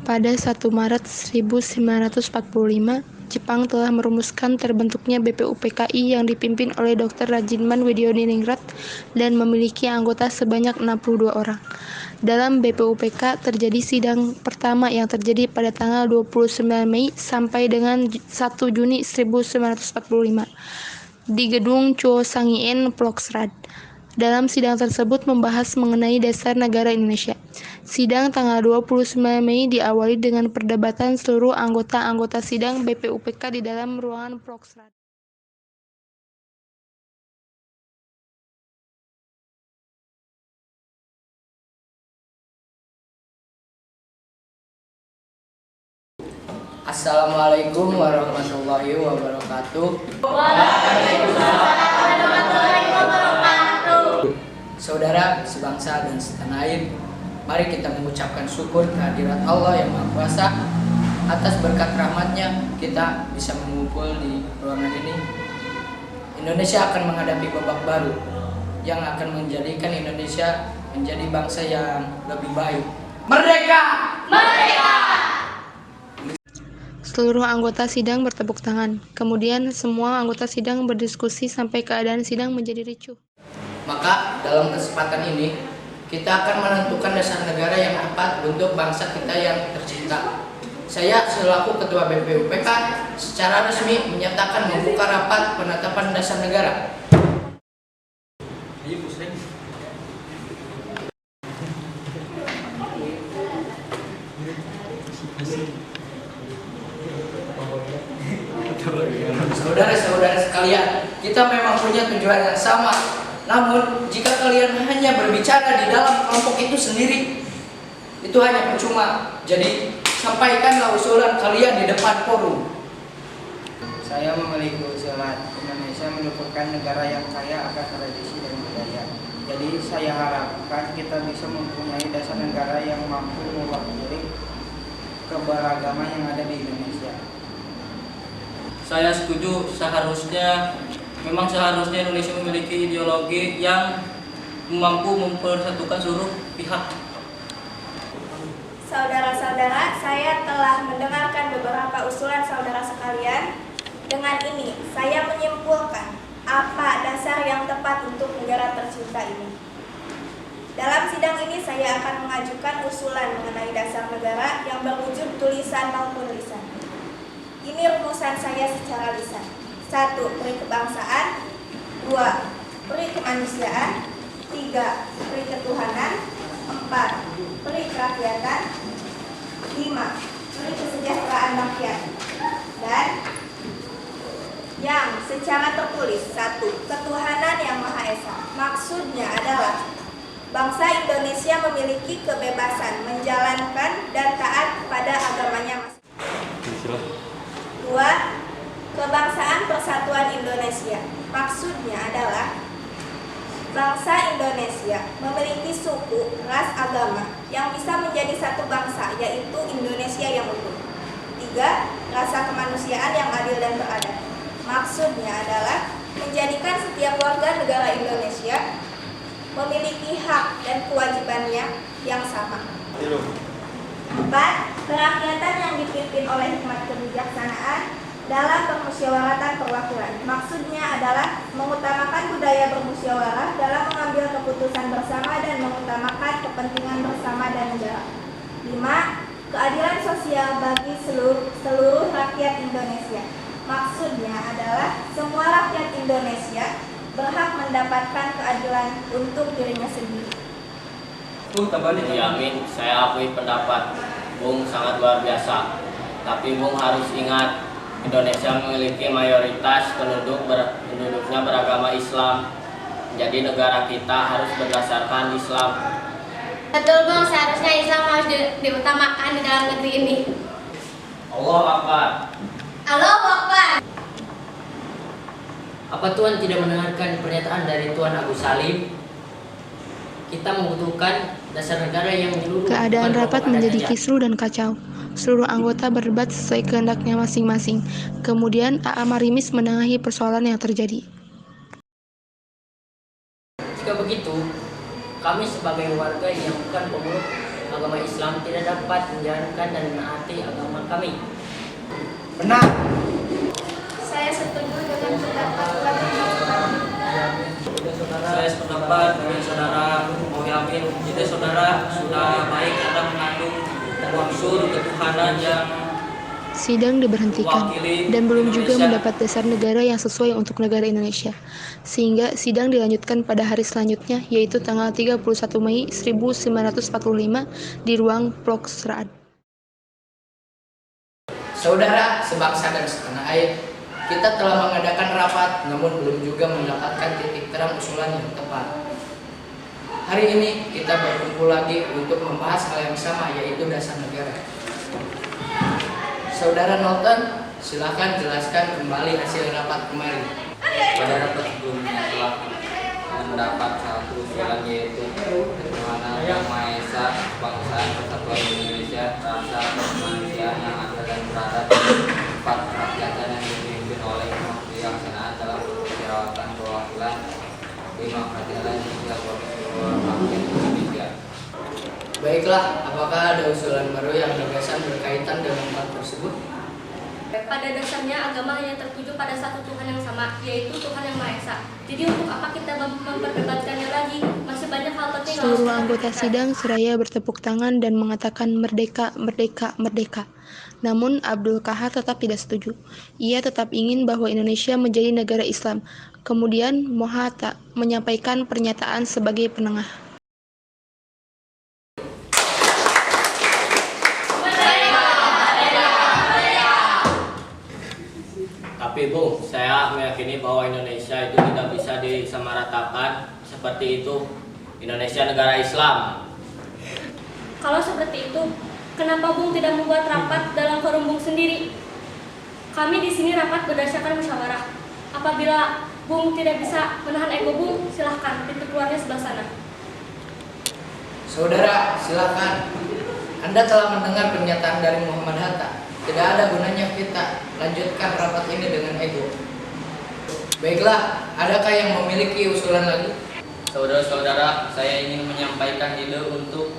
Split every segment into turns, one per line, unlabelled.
Pada 1 Maret 1945, Jepang telah merumuskan terbentuknya BPUPKI yang dipimpin oleh Dr. Rajinman Widyodiningrat dan memiliki anggota sebanyak 62 orang. Dalam BPUPK terjadi sidang pertama yang terjadi pada tanggal 29 Mei sampai dengan 1 Juni 1945 di Gedung Chosangin Ploksrad. Dalam sidang tersebut membahas mengenai dasar negara Indonesia. Sidang tanggal 29 Mei diawali dengan perdebatan seluruh anggota-anggota sidang BPUPK di dalam ruangan Ploksrad.
Assalamualaikum warahmatullahi wabarakatuh.
Waalaikumsalam warahmatullahi wabarakatuh.
Saudara sebangsa dan setanah air, mari kita mengucapkan syukur kehadirat Allah yang Maha Kuasa. Atas berkat rahmatnya kita bisa mengumpul di ruangan ini. Indonesia akan menghadapi babak baru yang akan menjadikan Indonesia menjadi bangsa yang lebih baik. Merdeka!
Merdeka!
Seluruh anggota sidang bertepuk tangan. Kemudian semua anggota sidang berdiskusi sampai keadaan sidang menjadi ricuh.
Maka dalam kesempatan ini kita akan menentukan dasar negara yang tepat untuk bangsa kita yang tercinta. Saya selaku Ketua BPUPK secara resmi menyatakan membuka rapat penetapan dasar negara. Saudara-saudara sekalian, kita memang punya tujuan yang sama. Namun, jika kalian hanya berbicara di dalam kelompok itu sendiri, itu hanya percuma. Jadi, sampaikanlah usulan kalian di depan forum.
Saya memiliki usulan Indonesia merupakan negara yang kaya akan tradisi dan budaya. Jadi saya harapkan kita bisa mempunyai dasar negara yang mampu mewakili keberagaman yang ada di Indonesia.
Saya setuju, seharusnya Indonesia memiliki ideologi yang mampu mempersatukan seluruh pihak.
Saudara-saudara, saya telah mendengarkan beberapa usulan saudara sekalian. Dengan ini, saya menyimpulkan apa dasar yang tepat untuk negara tercinta ini. Dalam sidang ini, saya akan mengajukan usulan mengenai dasar negara yang berwujud tulisan maupun lisan. Ini rumusan saya secara lisan. 1. Peri kebangsaan. 2. Peri kemanusiaan. 3. Peri ketuhanan. 4. Peri kerakyatan. 5. Peri kesejahteraan rakyat. Dan yang secara tertulis. 1. Ketuhanan yang Maha Esa. Maksudnya adalah bangsa Indonesia memiliki kebebasan menjalankan dan taat pada agamanya masing-masing. 2. Kebangsaan Persatuan Indonesia. Maksudnya adalah bangsa Indonesia memiliki suku, ras, agama yang bisa menjadi satu bangsa, yaitu Indonesia yang utuh. 3. Rasa kemanusiaan yang adil dan beradab. Maksudnya adalah menjadikan setiap warga negara Indonesia memiliki hak dan kewajibannya yang sama. 4. Kerakyatan yang dipimpin oleh hikmat kebijaksanaan dalam permusyawaratan perwakilan. Maksudnya adalah mengutamakan budaya bermusyawarah dalam mengambil keputusan bersama dan mengutamakan kepentingan bersama dan negara. 5. Keadilan sosial bagi seluruh rakyat Indonesia. Maksudnya adalah semua rakyat Indonesia berhak mendapatkan keadilan untuk dirinya sendiri.
Yamin, saya akui pendapat Bung sangat luar biasa. Tapi Bung harus ingat, Indonesia memiliki mayoritas penduduknya beragama Islam. Jadi negara kita harus berdasarkan Islam.
Betul Bung, seharusnya Islam harus diutamakan di dalam negeri ini.
Allahu Akbar.
Allahu Akbar.
Apa Tuhan tidak mendengarkan pernyataan dari Tuan Agus Salim? Kita membutuhkan dasar negara yang menyeluruh.
Keadaan rapat menjadi kisruh dan kacau. Seluruh anggota berdebat sesuai kehendaknya masing-masing. Kemudian A.A. Marimis menengahi persoalan yang terjadi.
Jika begitu, kami sebagai warga yang bukan pemeluk agama Islam tidak dapat menjalankan dan menaati agama kami.
Benar.
Saya setuju dengan pendapat
Saya sependapat dengan saudara Muhyamin. Jadi saudara sudah baik karena mengandung unsur ketuhanan yang
Sidang diberhentikan dan belum juga mendapat dasar negara yang sesuai untuk negara Indonesia. Sehingga sidang dilanjutkan pada hari selanjutnya, yaitu tanggal 31 Mei 1945 di ruang Ploksraad.
Saudara sebangsa dan setanah air, kita telah mengadakan rapat namun belum juga mendapatkan titik terang usulan yang tepat. Hari ini kita berkumpul lagi untuk membahas hal yang sama, yaitu dasar negara. Saudara Norton, silakan jelaskan kembali hasil rapat kemarin.
Pada rapat sebelumnya telah mendapat satu usulan, yaitu ketuhanan yang Maha Esa, kebangsaan persatuan Indonesia, rasa kemanusiaan yang ada dan berada di tempat kerakyatan yang dipimpin oleh kebijaksanaan dalam perawatan perwakilan lima kerajaan Indonesia rakyat Indonesia.
Baiklah, apakah ada usulan baru yang gagasan berkaitan dengan hal tersebut?
Pada dasarnya agama hanya tertuju pada satu Tuhan yang sama, yaitu Tuhan yang Maha Esa. Jadi untuk apa kita memperdebatkannya lagi? Masih banyak hal penting yang harus
Seluruh
kita
anggota
pikirkan.
sidang seraya bertepuk tangan dan mengatakan merdeka, merdeka, merdeka. Namun Abdul Kahar tetap tidak setuju. Ia tetap ingin bahwa Indonesia menjadi negara Islam. Kemudian Mohatta menyampaikan pernyataan sebagai penengah.
Tapi Bung, saya meyakini bahwa Indonesia itu tidak bisa disamaratakan seperti itu. Indonesia negara Islam.
Kalau seperti itu, kenapa Bung tidak membuat rapat dalam forum Bung sendiri? Kami di sini rapat berdasarkan musyawarah. Apabila Bung tidak bisa menahan ego Bung, silahkan pintu keluarnya sebelah sana.
Saudara, silakan. Anda telah mendengar pernyataan dari Muhammad Hatta. Tidak ada gunanya kita lanjutkan rapat ini dengan ego. Baiklah, adakah yang memiliki usulan lagi?
Saudara-saudara, saya ingin menyampaikan ide untuk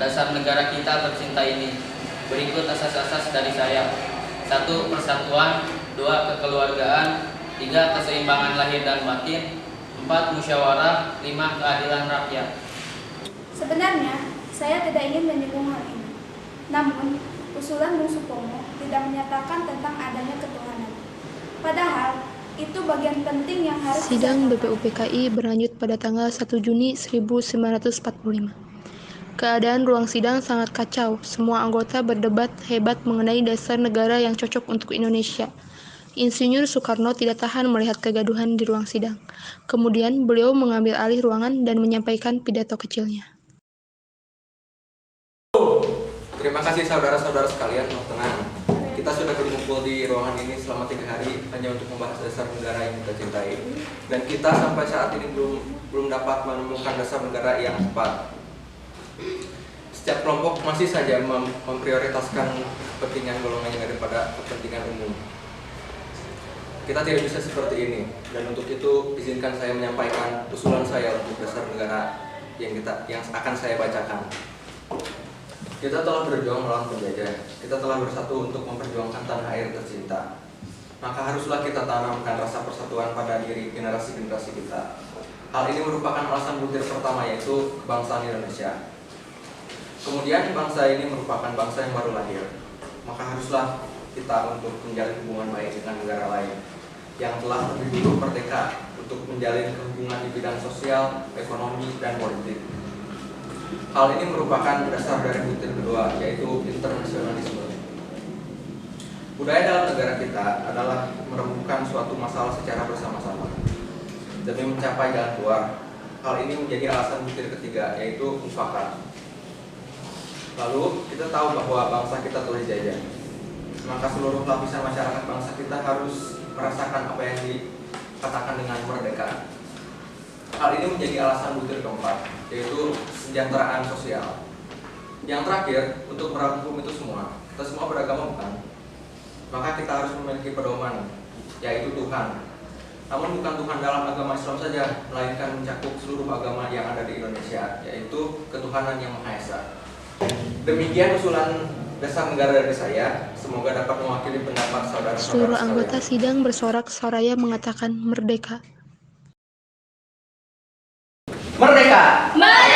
dasar negara kita tercinta ini. Berikut asas-asas dari saya. 1. Persatuan. 2. Kekeluargaan. 3. Keseimbangan lahir dan batin. 4. Musyawarah. 5. Keadilan rakyat.
Sebenarnya, saya tidak ingin menyinggung hal ini. Namun, usulan Bung Supomo tidak menyatakan tentang adanya ketuhanan. Padahal, itu bagian penting yang harus
Sidang
disatukan.
BPUPKI berlanjut pada tanggal 1 Juni 1945. Keadaan ruang sidang sangat kacau. Semua anggota berdebat hebat mengenai dasar negara yang cocok untuk Indonesia. Insinyur Soekarno tidak tahan melihat kegaduhan di ruang sidang. Kemudian beliau mengambil alih ruangan dan menyampaikan pidato kecilnya.
Terima kasih saudara-saudara sekalian, tenang. Kita sudah berkumpul di ruangan ini selama 3 hari hanya untuk membahas dasar negara yang kita cintai. Dan kita sampai saat ini belum dapat menemukan dasar negara yang tepat. Setiap kelompok masih saja memprioritaskan kepentingan golongannya daripada kepentingan umum. Kita tidak bisa seperti ini, dan untuk itu izinkan saya menyampaikan usulan saya untuk dasar negara yang akan saya bacakan. Kita telah berjuang melawan penjajah. Kita telah bersatu untuk memperjuangkan tanah air tercinta. Maka haruslah kita tanamkan rasa persatuan pada diri generasi-generasi kita. Hal ini merupakan alasan butir pertama, yaitu kebangsaan Indonesia. Kemudian bangsa ini merupakan bangsa yang baru lahir. Maka haruslah kita untuk menjalin hubungan baik dengan negara lain yang telah lebih dulu merdeka untuk menjalin hubungan di bidang sosial, ekonomi, dan politik. Hal ini merupakan dasar dari butir kedua, yaitu internasionalisme. Budaya dalam negara kita adalah merembukan suatu masalah secara bersama-sama demi mencapai jalan keluar. Hal ini menjadi alasan butir ketiga, yaitu mufakat. Lalu kita tahu bahwa bangsa kita telah dijajah. Maka seluruh lapisan masyarakat bangsa kita harus merasakan apa yang dikatakan dengan merdeka. Hal ini menjadi alasan butir keempat, yaitu kesejahteraan sosial. Yang terakhir, untuk merangkum itu semua, kita semua beragama bukan? Maka kita harus memiliki pedoman, yaitu Tuhan. namun bukan Tuhan dalam agama Islam saja, melainkan mencakup seluruh agama yang ada di Indonesia, yaitu ketuhanan yang Maha Esa. Demikian usulan dasar negara dari saya, semoga dapat mewakili pendapat saudara-saudara
Seluruh anggota
sekalian.
sidang bersorak-soraya mengatakan merdeka.
Merdeka!
Merdeka!